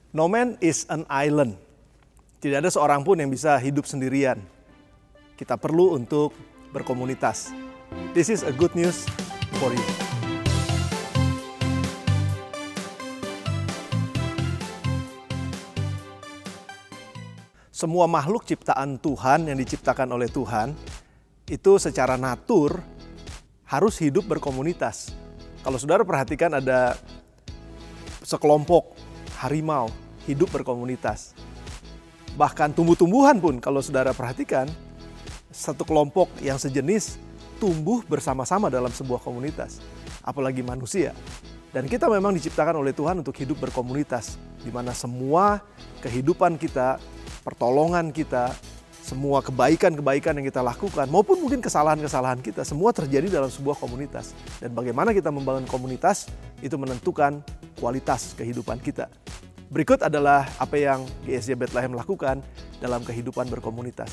No man is an island. Tidak ada seorang pun yang bisa hidup sendirian. Kita perlu untuk berkomunitas. This is a good news for you. Semua makhluk ciptaan Tuhan yang diciptakan oleh Tuhan itu secara natur harus hidup berkomunitas. Kalau saudara perhatikan ada sekelompok harimau hidup berkomunitas. Bahkan tumbuh-tumbuhan pun kalau saudara perhatikan satu kelompok yang sejenis tumbuh bersama-sama dalam sebuah komunitas. Apalagi manusia. Dan kita memang diciptakan oleh Tuhan untuk hidup berkomunitas. Di mana semua kehidupan kita, pertolongan kita, semua kebaikan-kebaikan yang kita lakukan, maupun mungkin kesalahan-kesalahan kita, semua terjadi dalam sebuah komunitas. Dan bagaimana kita membangun komunitas, itu menentukan kualitas kehidupan kita. Berikut adalah apa yang GSJ Bethlehem lakukan dalam kehidupan berkomunitas.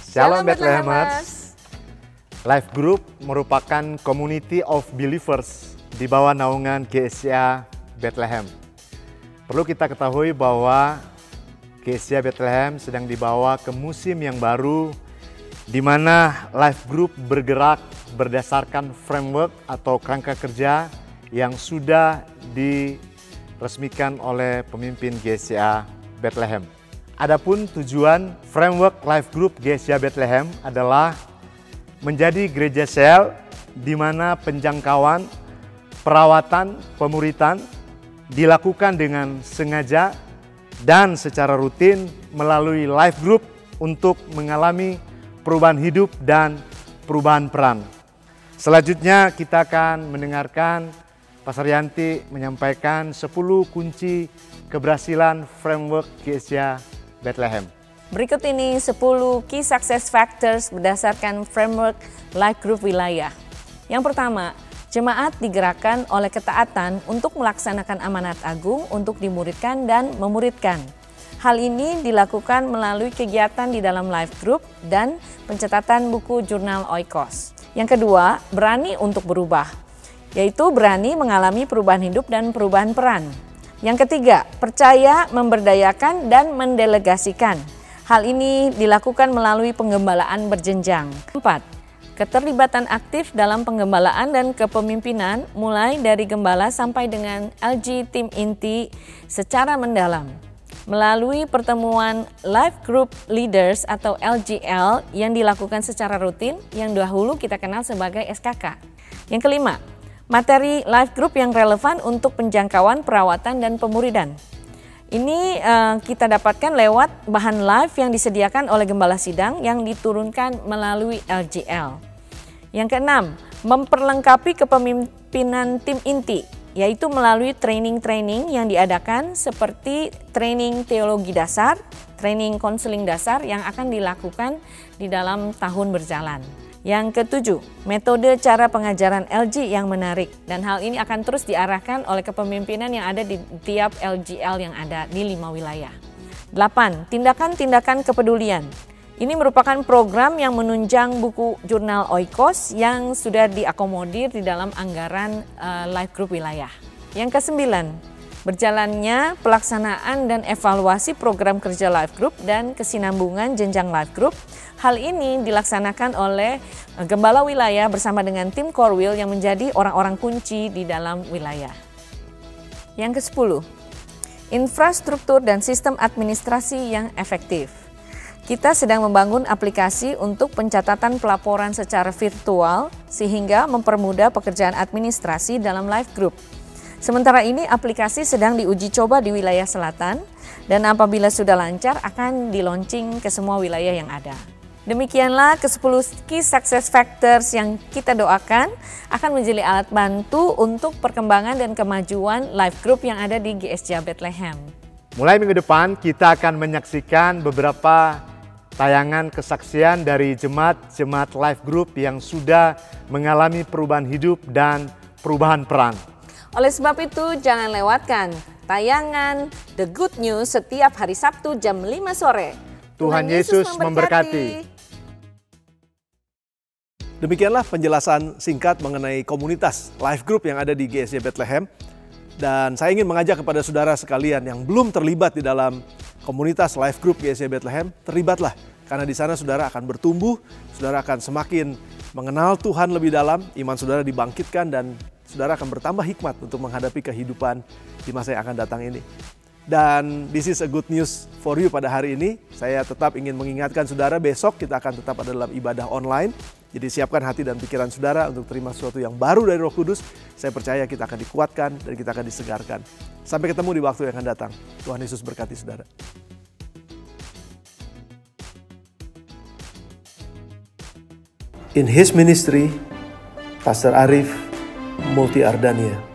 Shalom Bethlehemers. Life Group merupakan community of believers di bawah naungan GSJ Bethlehem. Perlu kita ketahui bahwa GSJ Bethlehem sedang dibawa ke musim yang baru di mana Life Group bergerak berdasarkan framework atau kerangka kerja yang sudah diresmikan oleh pemimpin GSJ Bethlehem. Adapun tujuan framework Life Group GSJ Bethlehem adalah menjadi gereja sel di mana penjangkauan, perawatan, pemuritan dilakukan dengan sengaja dan secara rutin melalui Life Group untuk mengalami perubahan hidup dan perubahan peran. Selanjutnya kita akan mendengarkan Pastor Yanti menyampaikan 10 kunci keberhasilan framework GSJ Bethlehem. Berikut ini 10 key success factors berdasarkan framework Life Group wilayah. Yang pertama, jemaat digerakkan oleh ketaatan untuk melaksanakan amanat agung untuk dimuridkan dan memuridkan. Hal ini dilakukan melalui kegiatan di dalam Life Group dan pencatatan buku jurnal Oikos. Yang kedua, berani untuk berubah, yaitu berani mengalami perubahan hidup dan perubahan peran. Yang ketiga, percaya, memberdayakan, dan mendelegasikan. Hal ini dilakukan melalui penggembalaan berjenjang. 4. Keterlibatan aktif dalam penggembalaan dan kepemimpinan mulai dari gembala sampai dengan LG Tim Inti secara mendalam. Melalui pertemuan Life Group Leaders atau LGL yang dilakukan secara rutin yang dahulu kita kenal sebagai SKK. Yang kelima, materi Life Group yang relevan untuk penjangkauan, perawatan, dan pemuridan. Ini kita dapatkan lewat bahan live yang disediakan oleh gembala sidang yang diturunkan melalui LGL. Yang keenam, memperlengkapi kepemimpinan tim inti, yaitu melalui training-training yang diadakan seperti training teologi dasar, training konseling dasar yang akan dilakukan di dalam tahun berjalan. Yang ketujuh, metode cara pengajaran LG yang menarik, dan hal ini akan terus diarahkan oleh kepemimpinan yang ada di tiap LGL yang ada di 5 wilayah. 8. Tindakan-tindakan kepedulian. Ini merupakan program yang menunjang buku jurnal Oikos yang sudah diakomodir di dalam anggaran Life Group wilayah. Yang ke-9, berjalannya pelaksanaan dan evaluasi program kerja Life Group dan kesinambungan jenjang Life Group. Hal ini dilaksanakan oleh gembala wilayah bersama dengan tim Core yang menjadi orang-orang kunci di dalam wilayah. Yang ke-10, infrastruktur dan sistem administrasi yang efektif. Kita sedang membangun aplikasi untuk pencatatan pelaporan secara virtual sehingga mempermudah pekerjaan administrasi dalam Life Group. Sementara ini aplikasi sedang diuji coba di wilayah selatan dan apabila sudah lancar akan di-launching ke semua wilayah yang ada. Demikianlah ke-10 key success factors yang kita doakan akan menjadi alat bantu untuk perkembangan dan kemajuan Life Group yang ada di GSJ Bethlehem. Mulai minggu depan kita akan menyaksikan beberapa tayangan kesaksian dari jemaat-jemaat Life Group yang sudah mengalami perubahan hidup dan perubahan peran. Oleh sebab itu jangan lewatkan tayangan The Good News setiap hari Sabtu jam 5 sore. Tuhan Yesus memberkati. Demikianlah penjelasan singkat mengenai komunitas Life Group yang ada di GSJ Bethlehem. Dan saya ingin mengajak kepada saudara sekalian yang belum terlibat di dalam komunitas Life Group GSI Bethlehem, terlibatlah. Karena di sana saudara akan bertumbuh, saudara akan semakin mengenal Tuhan lebih dalam, iman saudara dibangkitkan, dan saudara akan bertambah hikmat untuk menghadapi kehidupan di masa yang akan datang ini. Dan this is a good news for you pada hari ini. Saya tetap ingin mengingatkan saudara, besok kita akan tetap ada dalam ibadah online. Jadi siapkan hati dan pikiran saudara untuk terima sesuatu yang baru dari Roh Kudus. Saya percaya kita akan dikuatkan dan kita akan disegarkan. Sampai ketemu di waktu yang akan datang. Tuhan Yesus berkati saudara. In his ministry, Pastor Arif Multi Ardania.